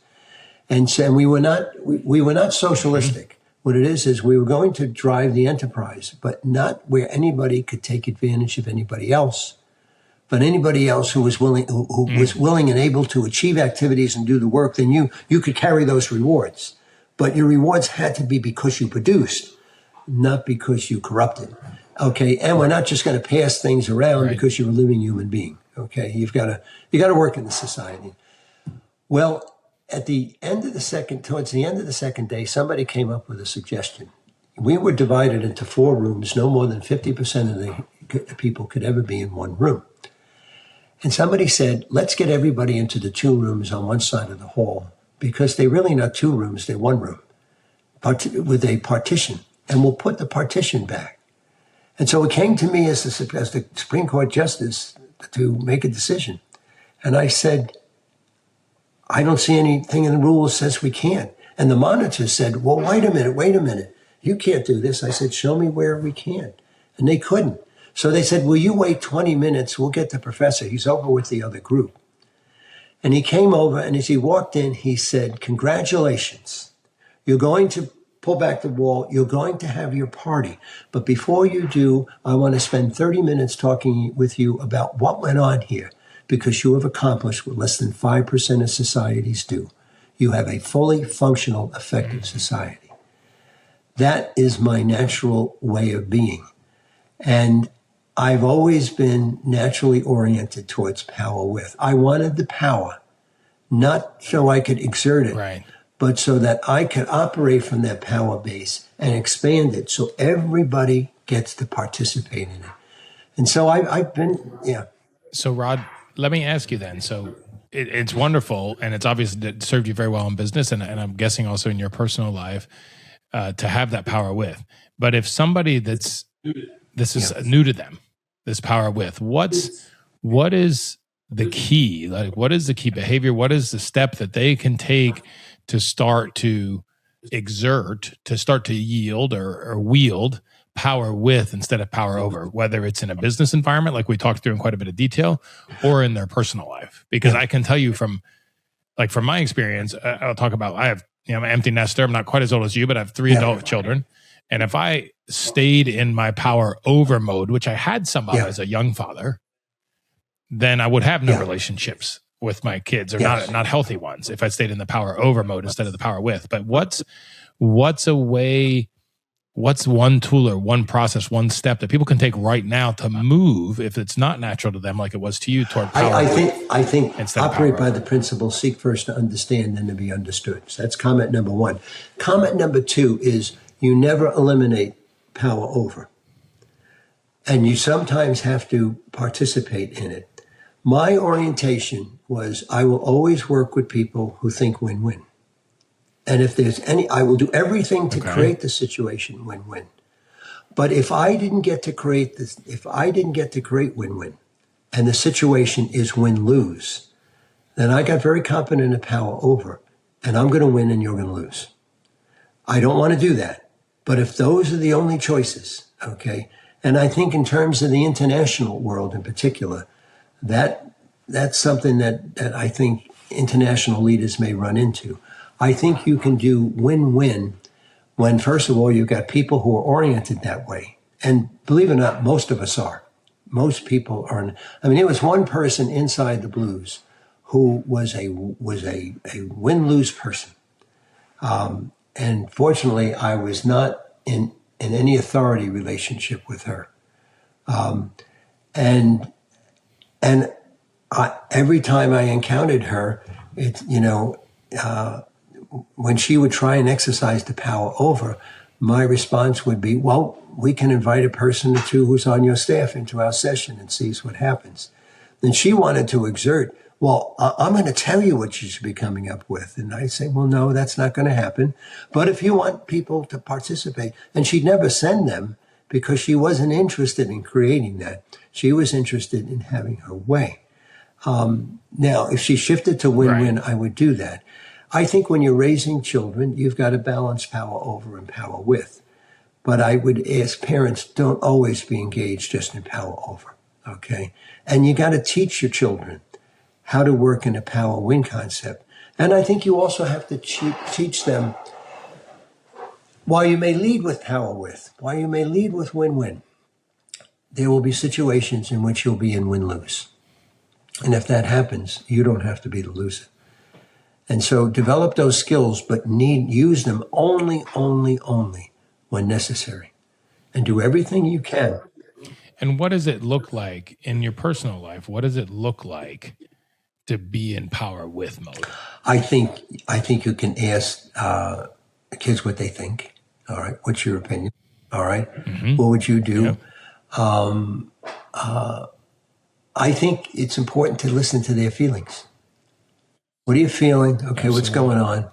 And so we were not socialistic. What it is we were going to drive the enterprise, but not where anybody could take advantage of anybody else. But anybody else who was willing, was willing and able to achieve activities and do the work, then you could carry those rewards. But your rewards had to be because you produced, not because you corrupted. Okay, and we're not just going to pass things around because you're a living human being. Okay, you got to work in the society. Well, towards the end of the second day, somebody came up with a suggestion. We were divided into 4 rooms. No more than 50% of the people could ever be in one room. And somebody said, let's get everybody into the 2 rooms on one side of the hall, because they're really not 2 rooms, they're 1 room with a partition. And we'll put the partition back. And so it came to me as the Supreme Court Justice to make a decision. And I said, I don't see anything in the rules that says we can't. And the monitor said, well, wait a minute. You can't do this. I said, show me where we can. And they couldn't. So they said, will you wait 20 minutes? We'll get the professor. He's over with the other group. And he came over, and as he walked in, he said, congratulations. You're going to pull back the wall. You're going to have your party. But before you do, I want to spend 30 minutes talking with you about what went on here, because you have accomplished what less than 5% of societies do. You have a fully functional, effective society. That is my natural way of being. And I've always been naturally oriented towards power with. I wanted the power, not so I could exert it, Right. but so that I could operate from that power base and expand it so everybody gets to participate in it. And so I've been, yeah. So, Rod, let me ask you then. So, it's wonderful, and it's obviously served you very well in business, and I'm guessing also in your personal life, to have that power with. But if somebody this is new to them, this power with, what is the key? Like, what is the key behavior? What is the step that they can take to start to exert, to start to yield or wield power with instead of power over, whether it's in a business environment, like we talked through in quite a bit of detail, or in their personal life? Because I can tell you from my experience, I'll talk about, I'm an empty nester. I'm not quite as old as you, but I have 3 adult children. And if I stayed in my power over mode, which I had some of as a young father, then I would have no relationships with my kids, or not healthy ones, if I stayed in the power over mode instead of the power with. But what's a way, what's one tool or one process, one step that people can take right now to move, if it's not natural to them like it was to you, toward power? I think instead of operate power by over. the principle, seek first to understand, then to be understood. So that's comment number 1. Comment number 2 is you never eliminate power over. And you sometimes have to participate in it. My orientation was I will always work with people who think win-win. And if there's I will do everything to create the situation win-win. But if I didn't get to create win-win, and the situation is win-lose, then I got very confident in power over, and I'm going to win and you're going to lose. I don't want to do that. But if those are the only choices, okay, and I think in terms of the international world in particular, that's something that I think international leaders may run into. I think you can do win-win when, first of all, you've got people who are oriented that way. And believe it or not, most of us are. Most people are. I mean, there was one person inside the Blues who was a win-lose person. And fortunately, I was not in any authority relationship with her. And every time I encountered her, when she would try and exercise the power over, my response would be, well, we can invite a person or 2 who's on your staff into our session and sees what happens. Then she wanted to exert, well, I'm going to tell you what you should be coming up with. And I say, well, no, that's not going to happen. But if you want people to participate, and she'd never send them because she wasn't interested in creating that. She was interested in having her way. Now, if she shifted to win-win, I would do that. I think when you're raising children, you've got to balance power over and power with. But I would ask parents, don't always be engaged just in power over, okay? And you got to teach your children how to work in a power win concept. And I think you also have to teach them, while you may lead with power with, while you may lead with win-win, there will be situations in which you'll be in win-lose. And if that happens, you don't have to be the loser. And so develop those skills, but use them only when necessary. And do everything you can. And what does it look like in your personal life? What does it look like to be in power with mode? I think you can ask kids what they think. All right. What's your opinion? All right. Mm-hmm. What would you do? Yep. I think it's important to listen to their feelings. What are you feeling? Okay, Absolutely. what's going on?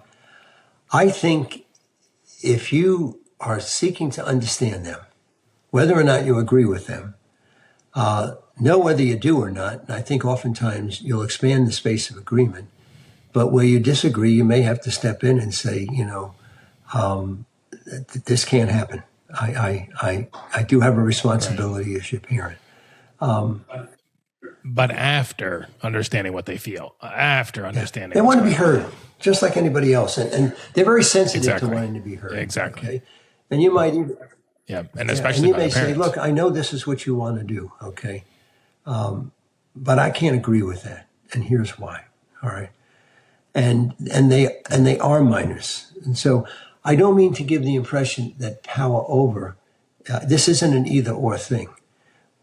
I think if you are seeking to understand them, whether or not you agree with them, know whether you do or not. And I think oftentimes you'll expand the space of agreement. But where you disagree, you may have to step in and say, this can't happen. I do have a responsibility as your parent. But after understanding what they feel, after understanding, they want to be heard, just like anybody else, and they're very sensitive Exactly. to wanting to be heard. Exactly. Okay, and you might even, and and especially you by may the say, parents. "Look, I know this is what you want to do, okay, but I can't agree with that, and here's why." All right, and they are minors, and so I don't mean to give the impression that power over. This isn't an either or thing.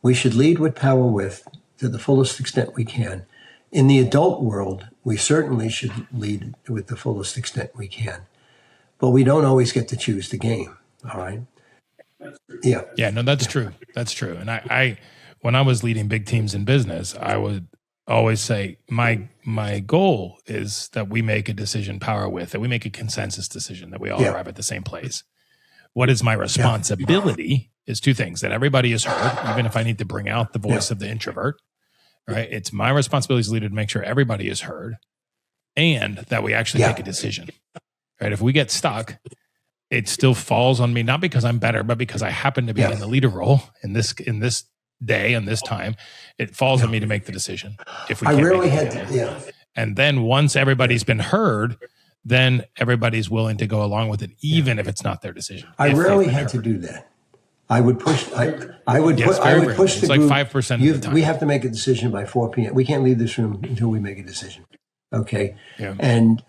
We should lead with power with to the fullest extent we can. In the adult world, we certainly should lead with the fullest extent we can, but we don't always get to choose the game. All right. Yeah, no, that's true. That's true. And I when I was leading big teams in business, I would always say my goal is that we make a decision power with, that we make a consensus decision, that we all arrive at the same place. What is my responsibility is two things: that everybody is heard, even if I need to bring out the voice of the introvert. Right? It's my responsibility as a leader to make sure everybody is heard, and that we actually make a decision. Right? If we get stuck, it still falls on me, not because I'm better, but because I happen to be in the leader role in this day and this time. It falls on me to make the decision. If we, and then once everybody's been heard, then everybody's willing to go along with it, even if it's not their decision. I rarely had to do that. I would push. I would push the group. Like 5% of the time. We have to make a decision by 4 p.m. We can't leave this room until we make a decision. Okay. Yeah. And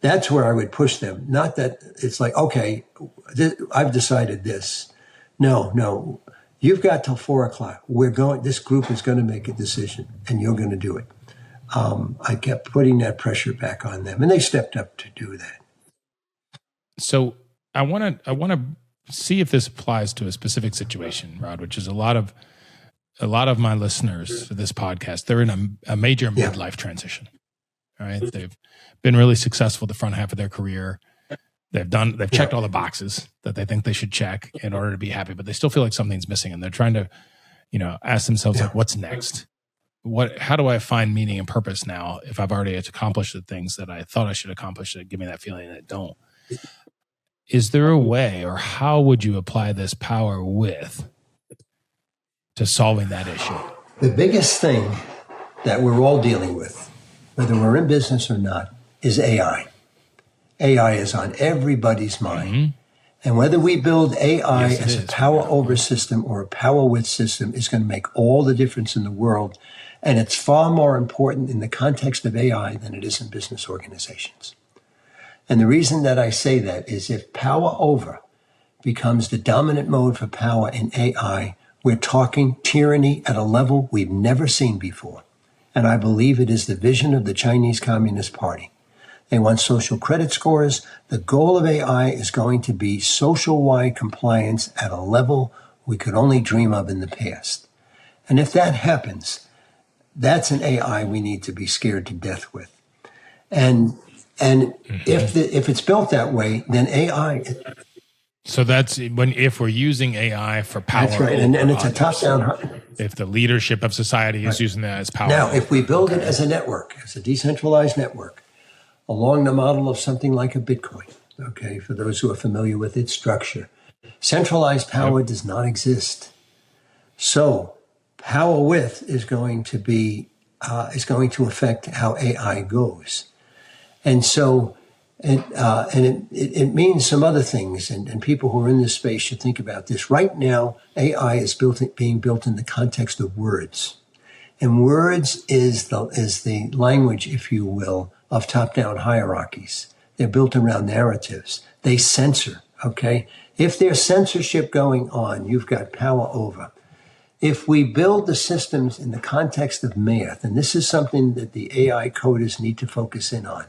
that's where I would push them. Not that it's like, okay, I've decided this. No, you've got till 4:00. This group is going to make a decision and you're going to do it. I kept putting that pressure back on them and they stepped up to do that. So I want to see if this applies to a specific situation, Rod, which is a lot of my listeners for this podcast. They're in a major midlife transition. All right. They've been really successful the front half of their career. They've checked all the boxes that they think they should check in order to be happy, but they still feel like something's missing. And they're trying to, ask themselves like, what's next? How do I find meaning and purpose now if I've already accomplished the things that I thought I should accomplish that give me that feeling that I don't? Is there a way, or how would you apply this power with to solving that issue? The biggest thing that we're all dealing with, whether we're in business or not, is AI. AI is on everybody's mind. Mm-hmm. And whether we build AI as a power over system or a power with system is going to make all the difference in the world. And it's far more important in the context of AI than it is in business organizations. And the reason that I say that is if power over becomes the dominant mode for power in AI, we're talking tyranny at a level we've never seen before. And I believe it is the vision of the Chinese Communist Party. They want social credit scores. The goal of AI is going to be social-wide compliance at a level we could only dream of in the past. And if that happens, that's an AI we need to be scared to death with. And if it's built that way, then AI. So that's if we're using AI for power. That's right, and it's a top-down. If the leadership of society is using that as power. Now, if we build it as a network, as a decentralized network, along the model of something like a Bitcoin, okay, for those who are familiar with its structure, centralized power does not exist. So, power with is going to affect how AI goes. And so, it means some other things, and people who are in this space should think about this. Right now, AI is being built in the context of words. And words is the language, if you will, of top-down hierarchies. They're built around narratives. They censor, okay? If there's censorship going on, you've got power over. If we build the systems in the context of math, and this is something that the AI coders need to focus in on,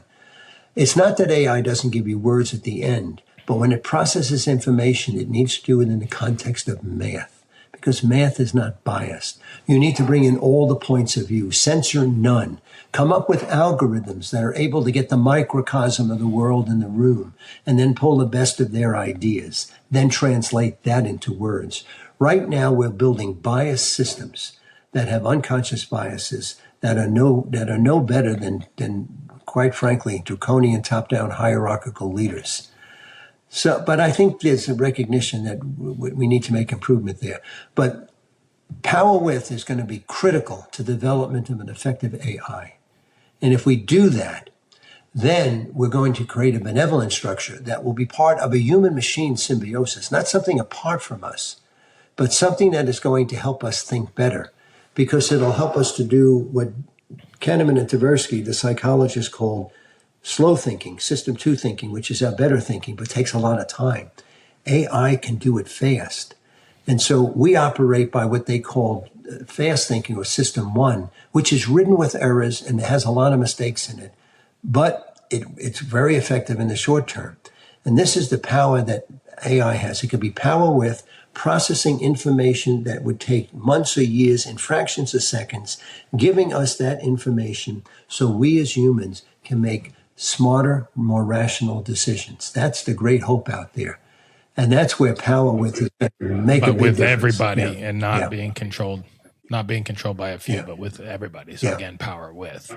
it's not that AI doesn't give you words at the end, but when it processes information, it needs to do it in the context of math. because math is not biased. You need to bring in all the points of view, censor none. Come up with algorithms that are able to get the microcosm of the world in the room and then pull the best of their ideas, then translate that into words. Right now, we're building biased systems that have unconscious biases that are no better than quite frankly, draconian top-down hierarchical leaders. So, but I think there's a recognition that we need to make improvement there. But power with is going to be critical to the development of an effective AI. And if we do that, then we're going to create a benevolent structure that will be part of a human-machine symbiosis, not something apart from us, but something that is going to help us think better, because it'll help us to do what Kahneman and Tversky, the psychologists, called slow thinking, system two thinking, which is our better thinking, but takes a lot of time. AI can do it fast. And so we operate by what they call fast thinking, or system one, which is ridden with errors and has a lot of mistakes in it, but it's very effective in the short term. And this is the power that AI has. It can be power with processing information that would take months or years in fractions of seconds, giving us that information so we as humans can make smarter, more rational decisions. That's the great hope out there. And that's where power with is going to make a big with difference. everybody, Yeah. and not Yeah. being controlled by a few, Yeah. but with everybody. So Yeah. again, power with.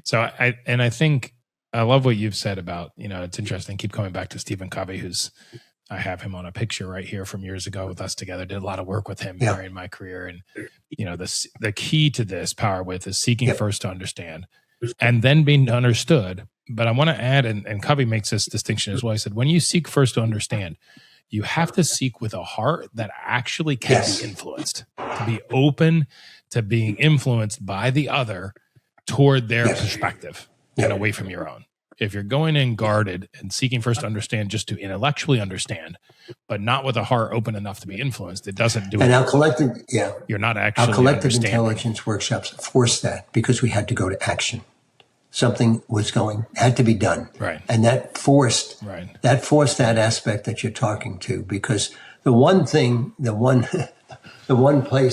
So I think I love what you've said about, it's interesting. Keep coming back to Stephen Covey, I have him on a picture right here from years ago with us together. Did a lot of work with him Yeah. during my career. And, the key to this power with is seeking Yep. first to understand and then being understood. But I want to add, and Covey makes this distinction as well. He said, when you seek first to understand, you have to seek with a heart that actually can Yes. be influenced, to be open to being influenced by the other toward their Yes. perspective Yep. and away from your own. If you're going in guarded and seeking first to understand just to intellectually understand, but not with a heart open enough to be influenced, it doesn't do it. And our collective, You're not actually our collective understanding. intelligence workshops forced that because we had to go to action. Something had to be done. Right. And that forced Right. that aspect that you're talking to, because the one place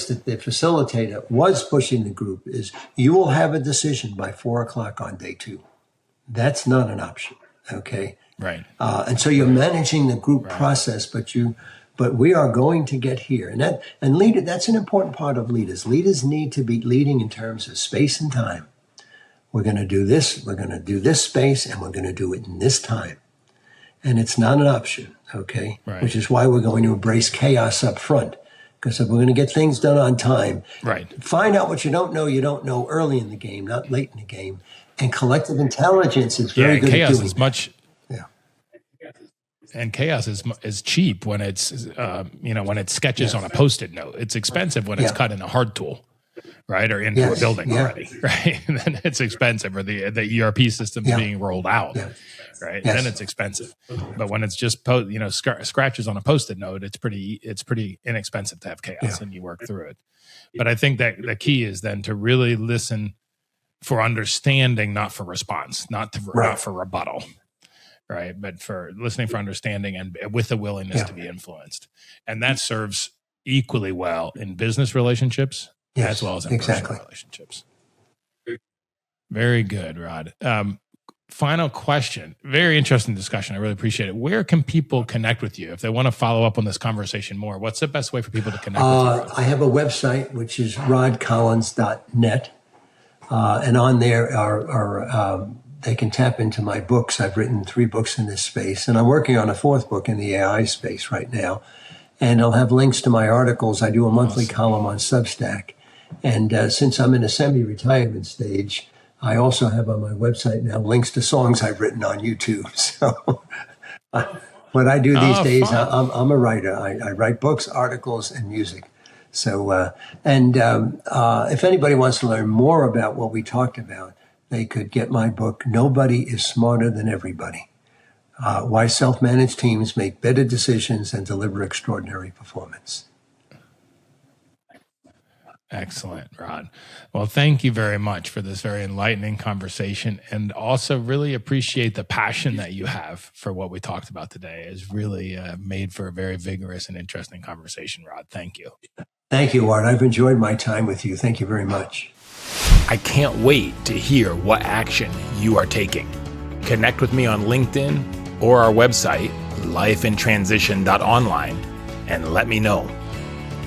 that the facilitator was pushing the group is you will have a decision by 4:00 on day 2. That's not an option. Okay. Right. And so you're managing the group process, but we are going to get here. That's an important part of leaders. Leaders need to be leading in terms of space and time. We're going to do this. We're going to do this space, and we're going to do it in this time. And it's not an option. Okay. Right. Which is why we're going to embrace chaos up front. Because if we're going to get things done on time, find out what you don't know early in the game, not late in the game. And collective intelligence is very good at doing that. And chaos is cheap when it's when it sketches on a Post-it note. It's expensive when it's cut in a hard tool, right, or into a building already, right? And then it's expensive, or the ERP system's being rolled out, right? Yes. Then it's expensive. But when it's just scratches on a Post-it note, it's pretty inexpensive to have chaos, and you work through it. But I think that the key is then to really listen for understanding, not for response, not for rebuttal, right? But for listening for understanding and with a willingness to be influenced. And that serves equally well in business relationships as well as in personal relationships. Very good, Rod. Final question. Very interesting discussion. I really appreciate it. Where can people connect with you if they want to follow up on this conversation more? What's the best way for people to connect with you, Rod? I have a website, which is rodcollins.net. And on there they can tap into my books. I've written 3 books in this space, and I'm working on a 4th book in the AI space right now. And I'll have links to my articles. I do a monthly column on Substack. And since I'm in a semi-retirement stage, I also have on my website now links to songs I've written on YouTube. So what I do these days, I'm a writer. I write books, articles, and music. So, if anybody wants to learn more about what we talked about, they could get my book, Nobody is Smarter Than Everybody. Why Self-Managed Teams Make Better Decisions and Deliver Extraordinary Performance. Excellent, Rod. Well, thank you very much for this very enlightening conversation, and also really appreciate the passion that you have for what we talked about today. It's really made for a very vigorous and interesting conversation, Rod. Thank you. Thank you, Art. I've enjoyed my time with you. Thank you very much. I can't wait to hear what action you are taking. Connect with me on LinkedIn or our website, lifeintransition.online, and let me know.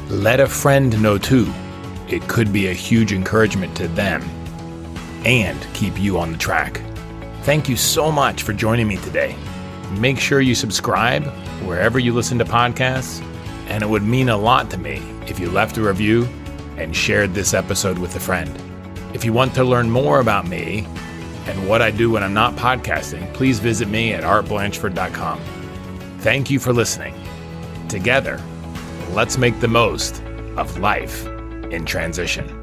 Let a friend know too. It could be a huge encouragement to them and keep you on the track. Thank you so much for joining me today. Make sure you subscribe wherever you listen to podcasts, and it would mean a lot to me if you left a review and shared this episode with a friend. If you want to learn more about me and what I do when I'm not podcasting, please visit me at artblanchford.com. Thank you for listening. Together, let's make the most of life in transition.